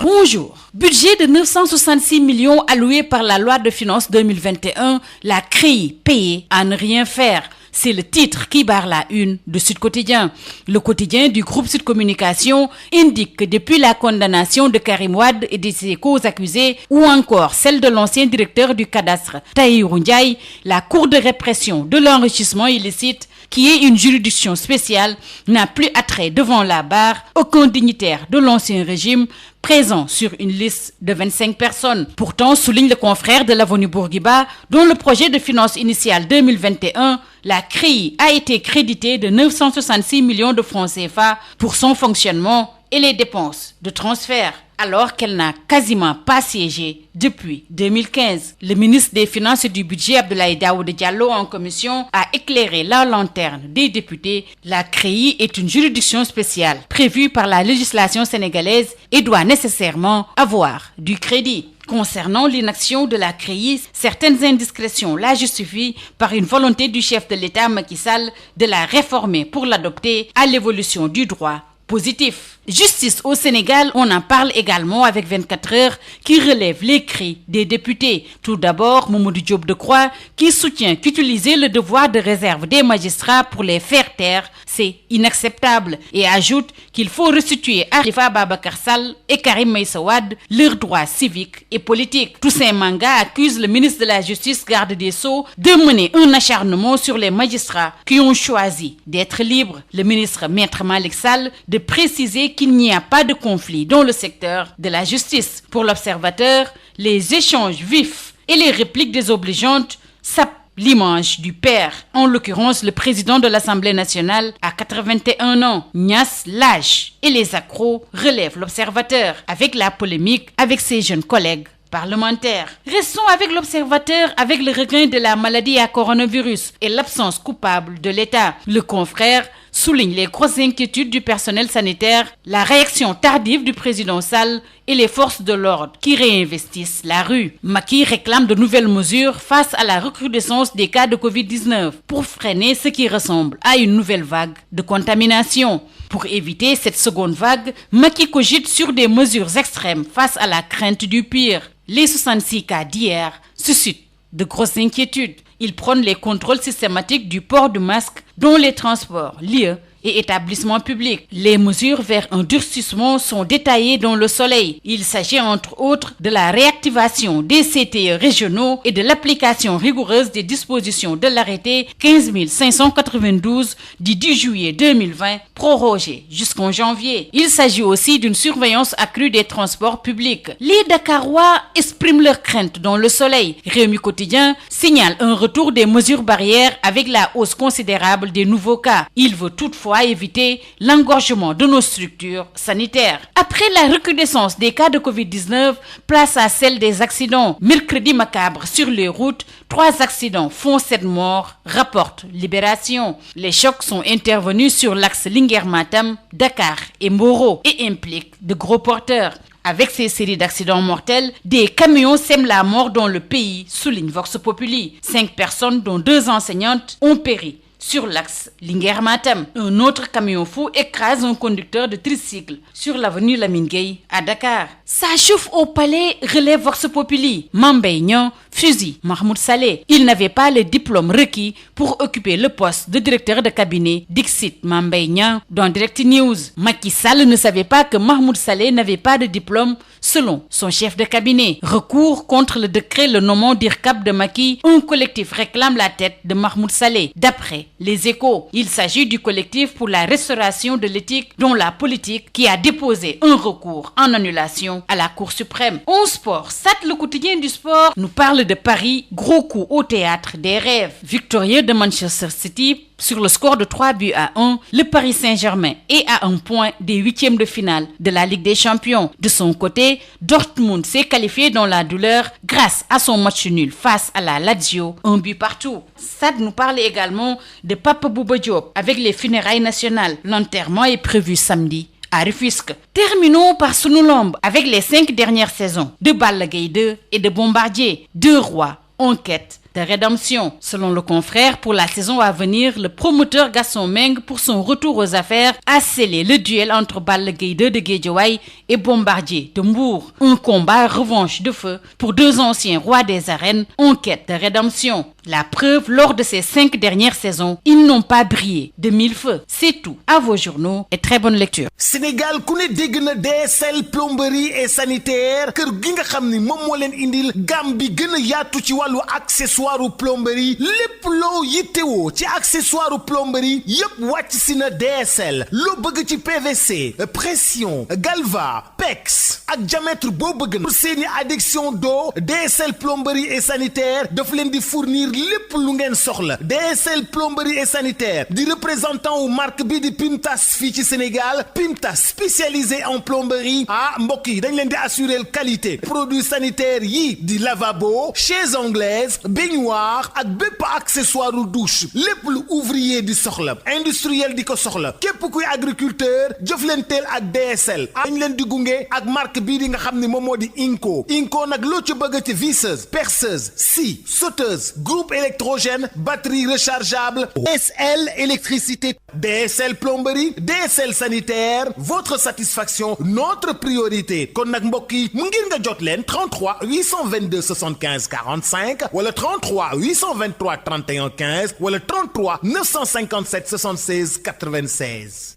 [SPEAKER 22] Bonjour. Budget de 966 millions alloués par la loi de finances 2021, la CREI payée à ne rien faire. C'est le titre qui barre la une de Sud Quotidien. Le quotidien du groupe Sud Communication indique que depuis la condamnation de Karim Wade et de ses co-accusés, ou encore celle de l'ancien directeur du cadastre Tahirou Ndiaye, la Cour de répression de l'enrichissement illicite, qui est une juridiction spéciale, n'a plus attrait devant la barre aucun dignitaire de l'ancien régime présent sur une liste de 25 personnes. Pourtant, souligne le confrère de l'Avenue Bourguiba, dont le projet de finances initial 2021, la CREI a été créditée de 966 millions de francs CFA pour son fonctionnement et les dépenses de transfert, alors qu'elle n'a quasiment pas siégé depuis 2015. Le ministre des Finances et du Budget, Abdoulaye Daouda Diallo, en commission, a éclairé la lanterne des députés. La CREI est une juridiction spéciale prévue par la législation sénégalaise et doit nécessairement avoir du crédit. Concernant l'inaction de la CREI, certaines indiscrétions la justifient par une volonté du chef de l'État Macky Sall de la réformer pour l'adopter à l'évolution du droit positif. Justice au Sénégal, on en parle également avec 24 heures qui relève les cris des députés. Tout d'abord, Mamadou Diop Decroix qui soutient qu'utiliser le devoir de réserve des magistrats pour les faire taire, c'est inacceptable et ajoute qu'il faut restituer à Khalifa Ababacar Sall et Karim Meïssa Wade leurs droits civiques et politiques. Toussaint Manga accuse le ministre de la Justice, garde des Sceaux, de mener un acharnement sur les magistrats qui ont choisi d'être libres. Le ministre Maître Malick Sall de préciser qu'il n'y a pas de conflit dans le secteur de la justice. Pour l'Observateur, les échanges vifs et les répliques désobligeantes sapent l'image du père, en l'occurrence le président de l'Assemblée nationale à 81 ans. Niass, l'âge et les accros relèvent l'Observateur avec la polémique avec ses jeunes collègues parlementaires. Restons avec l'Observateur avec le regain de la maladie à coronavirus et l'absence coupable de l'État. Le confrère souligne les grosses inquiétudes du personnel sanitaire, la réaction tardive du président Sall et les forces de l'ordre qui réinvestissent la rue. Macky réclame de nouvelles mesures face à la recrudescence des cas de Covid-19 pour freiner ce qui ressemble à une nouvelle vague de contamination. Pour éviter cette seconde vague, Macky cogite sur des mesures extrêmes face à la crainte du pire. Les 66 cas d'hier suscitent de grosses inquiétudes. Ils prônent les contrôles systématiques du port du masque dans les transports, lieux et établissements publics. Les mesures vers un durcissement sont détaillées dans Le Soleil. Il s'agit entre autres de la réactivation des CTE régionaux et de l'application rigoureuse des dispositions de l'arrêté 15 592 du 10 juillet 2020, prorogé jusqu'en janvier. Il s'agit aussi d'une surveillance accrue des transports publics. Les Dakarois expriment leurs craintes dans Le Soleil. Rewmi Quotidien signale un retour des mesures barrières avec la hausse considérable des nouveaux cas. Il veut toutefois éviter l'engorgement de nos structures sanitaires. Après la recrudescence des cas de Covid-19, place à celle des accidents. Mercredi macabre sur les routes, 3 accidents font 7 morts, rapporte Libération. Les chocs sont intervenus sur l'axe Linguère-Matam, Dakar et Mboro et impliquent de gros porteurs. Avec ces séries d'accidents mortels, des camions sèment la mort dans le pays, souligne Vox Populi. 5 personnes, dont 2 enseignantes, ont péri sur l'axe Linguère-Matam. Un autre camion fou écrase un conducteur de tricycle sur l'avenue Lamine Gueye à Dakar. Ça chauffe au palais, relève Vox Populi. Mame Mbaye Niang fusille Mahmoud Saleh. Il n'avait pas le diplôme requis pour occuper le poste de directeur de cabinet, dixit Mame Mbaye Niang dans Direct News. Macky Sall ne savait pas que Mahmoud Saleh n'avait pas de diplôme selon son chef de cabinet. Recours contre le décret le nommant d'IRCAP de Macky. Un collectif réclame la tête de Mahmoud Saleh. D'après Les Échos, il s'agit du collectif pour la restauration de l'éthique dont la politique qui a déposé un recours en annulation à la Cour suprême. En sport, SAT, le quotidien du sport, nous parle de Paris, gros coup au théâtre des rêves. Victorieux de Manchester City sur le score de 3-1, le Paris Saint-Germain est à un point des 8e de finale de la Ligue des Champions. De son côté, Dortmund s'est qualifié dans la douleur grâce à son match nul face à la Lazio, 1 but partout. SAD nous parle également de Papa Bouba Diop avec les funérailles nationales. L'enterrement est prévu samedi à Rufisque. Terminons par Sunu Lamb avec les 5 dernières saisons de Balla Gaye 2 et de Bombardier. 2 rois en quête de rédemption. Selon le confrère, pour la saison à venir, le promoteur Gaston Meng, pour son retour aux affaires, a scellé le duel entre Balla Gaye 2 de Guédiawaye et Bombardier de Mbour. Un combat revanche de feu pour 2 anciens rois des arènes en quête de rédemption. La preuve, lors de ces 5 dernières saisons, ils n'ont pas brillé de 1000 feux. C'est tout. À vos journaux et très bonne lecture.
[SPEAKER 17] Sénégal ku ne dégg na DSL plomberie et sanitaire kër gi nga xam ni moom moo leen indil gamme bi gën a yaatu ci wàllu accessoire plomberie lépp loo yittewoo ci accessoire plomberie yépp wàcc si na DSL loo bëgg ci PVC pression galva PEX ak diamètre boo bëgg na pour seeni adduction d'eau DSL plomberie et sanitaire daf leen di fournir lépp lu ngeen soxla. DSL plomberie et sanitaire di représentant wu marque bi di Pimtas fii ci Sénégal. Pimtas spécialisé en plomberie mbokk yi dañ leen di assurer qualité produits sanitaires yi di lavabo chaises anglaises baignoire ak bépp accessoire douche lépp lu ouvrier di soxla industriel di ko soxla képp kuy agriculteur jëflanteel ak DSL dañ leen di gunge ak marque bii di nga xam ni moom moo di Inco nag loo ci bëgg ci visseuse perceuse scie sauteuse groupe électrogène batterie rechargeable DSL électricité DSL plomberie DSL sanitaire votre satisfaction notre priorité kon nag mbokk yi mu ngir nga jot leen 33 822 75 45 wala 33 823 31 15 wala 33 957 76 96.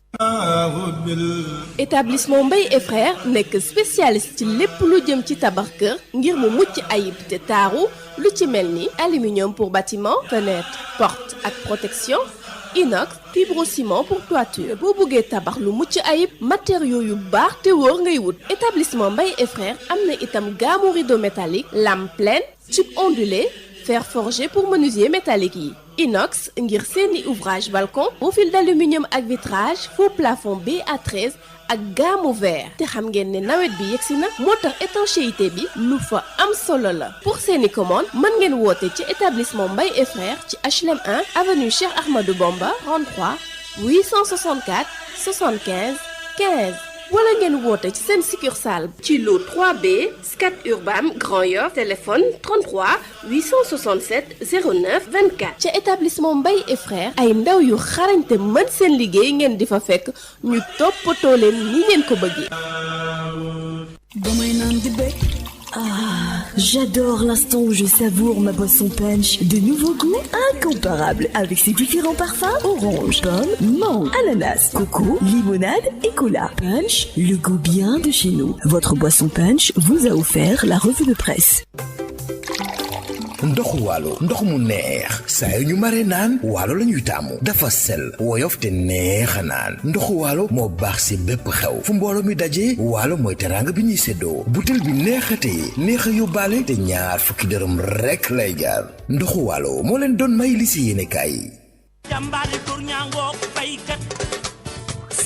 [SPEAKER 18] Établissement Mbaye et Frères nekk spécialiste ci lépp lu jëm ci tabax kër ngir mu mucc ayib te taaru lu ci mel ni aluminium pour bâtiment fenêtre porte ak protection inox fibrociment pour toiture boo bëggee tabax lu mucc ayib matériaux yu baax te wóor ngay wut. Établissement Mbaye et Frères am na itam gamme rideau métallique lame pleine tube ondulé fer forgé pour menuisier métallique yi. Inox ngir seeni ouvrage balcon profil d'aluminium ak vitrage faux plafond BA13 ak gamme vert te xam ngeen ne nawet bi yegsi na moo tax étanchéité bi lu fa am solo la. Pour seeni commande mën ngeen woote ci établissement Mbaye et Frères ci HLM 1 avenue Cheikh Ahmadou Bamba 33 864 75 15 wala ngeen woote ci seen succursale ci lot 3B Scat Urbam Grand Yoff téléphone 33 867 09 24 ca établissement Mbaye et Frères ay ndaw yu xarañte mën seen liggéey ngeen di fa fekk ñu toppatoo leen ni ngeen ko bëggee.
[SPEAKER 19] damay naan di bëgg Ah, j'adore l'instant où je savoure ma boisson punch. De nouveaux goûts incomparables avec ses différents parfums: orange, pomme, mangue, ananas, coco, limonade et cola. Punch, le goût bien de chez nous. Votre boisson punch vous a offert la revue de presse.
[SPEAKER 20] ndox waalo ndox mu neex saa yu ñu mare naan waalo la ñuy taamu dafa sel woyof te neex a naan ndoxu waalo moo baax si bépp xew fu mbooloo mi daje waalo mooy teraanga bi ñuy séddoo butel bi neexatee neex a yóbbaale te ñaar fukki dërëm rekk lay jaar ndoxu waalo moo leen doon may li si yéene kaay.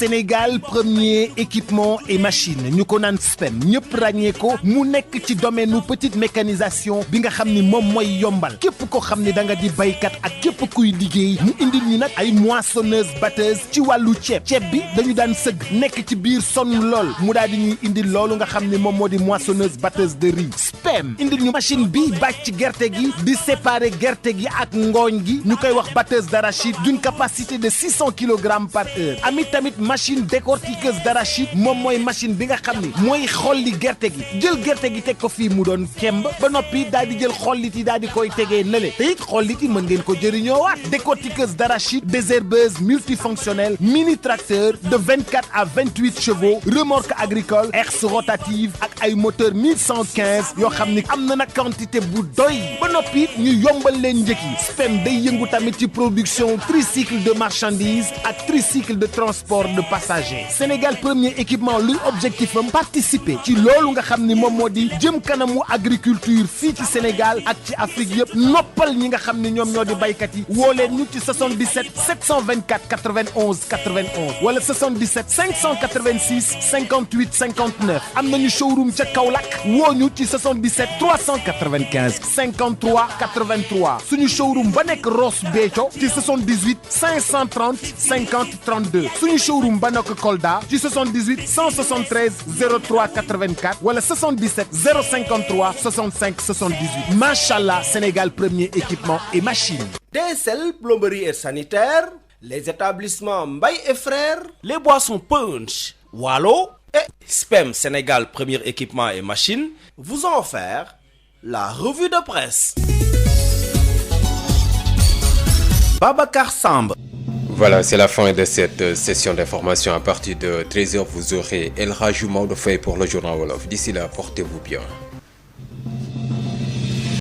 [SPEAKER 17] Sénégal premier équipement et machine ñu ko naan SPEM ñëpp ràññee ko mu nekk ci domaine petite mécanisation bi nga xam ni moom mooy yombal képp ko xam ni da nga di baykat ak képp kuy liggéey mu indil ñu nag ay moissonneuse batteuse ci wàllu ceeb bi dañu daan sëgg nekk ci biir sonn lool mu daal di ñuy indil loolu nga xam ni moom moo di moissonneuse batteuse de riz. SPEM indil ñu machine bi bàcc gerte gi di séparer gerte gi ak ngooñ gi ñu koy wax batteuse d'arachide d'une capacité de 600 kg par heure. Ami tamit machine décortiqueuse d'arachide moom mooy machine bi nga xam ni mooy xolli gerte gi jël gerte gi teg ko fii mu doon kemb ba noppi daal di jël xollit yi daal di koy tegee nële te it xollit yi mën ngeen ko jëriñoowaat. Décortiqueuse d'arachide, désherbeuse multifonctionnelle, mini tracteur de 24 à 28 chevaux, remorque agricole, herse rotative ak ay moteur 1115 yoo xam ni am na nag quantité bu doy ba noppi ñu yombal leen njëkk yi. SPEM day yëngu tamit ci production tricycle de marchandises ak tricycle de transport de passagers. Sénégal premier équipement luy objectif am participer ci loolu nga xam ni moom moo di jëm kanamu agriculture fii ci Sénégal ak ci Afrique yëpp noppal ñi nga xam ni ñoom ñoo di baykat yi woo leen ñu ci 77 724 91 91 wala 77 586 58 59 am nañu showroom ca Kaolack woo ñu ci 77 395 53 83 suñu showroom ba nekk Ross Béthio ci 78 530 50 32 suñu showroom ba nekk Kolda ci 78 173 03 84 wala 77 053 65 78 machallah Sénégal premier équipement et machine.
[SPEAKER 21] DSL plomberie et sanitaire, les établissements Mbaye et Frères, les boissons Punch, Wallo et SPEM Sénégal premier équipement et machine vous ont offert la revue de presse. Babacar Samb.
[SPEAKER 4] Voilà, c'est la fin de cette session d'information. À partir de 13h, vous aurez El Hadji Maodo Faye pour le journal Wolof. D'ici là, portez-vous bien.